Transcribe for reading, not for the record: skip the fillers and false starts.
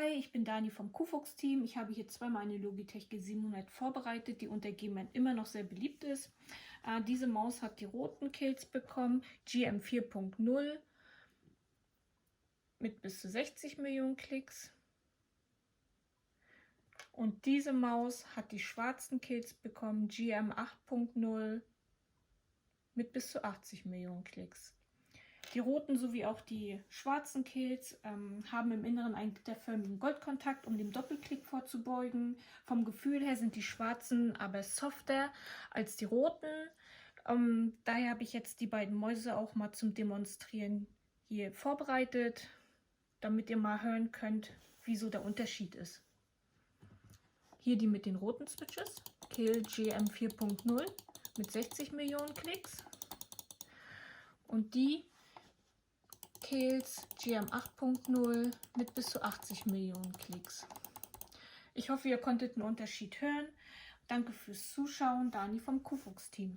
Hi, ich bin Dani vom Kufox-Team. Ich habe hier zweimal eine Logitech G700 vorbereitet, die unter Gamern immer noch sehr beliebt ist. Diese Maus hat die roten Kills bekommen, GM 4.0 mit bis zu 60 Millionen Klicks. Und diese Maus hat die schwarzen Kills bekommen, GM 8.0 mit bis zu 80 Millionen Klicks. Die roten sowie auch die schwarzen Kills haben im Inneren einen gitterförmigen Goldkontakt, um dem Doppelklick vorzubeugen. Vom Gefühl her sind die schwarzen aber softer als die roten. Daher habe ich jetzt die beiden Mäuse auch mal zum Demonstrieren hier vorbereitet, damit ihr mal hören könnt, wieso der Unterschied ist. Hier die mit den roten Switches, Kill GM 4.0 mit 60 Millionen Klicks. Und die Kills GM 8.0 mit bis zu 80 Millionen Klicks. Ich hoffe, ihr konntet einen Unterschied hören. Danke fürs Zuschauen, Dani vom Kufox-Team.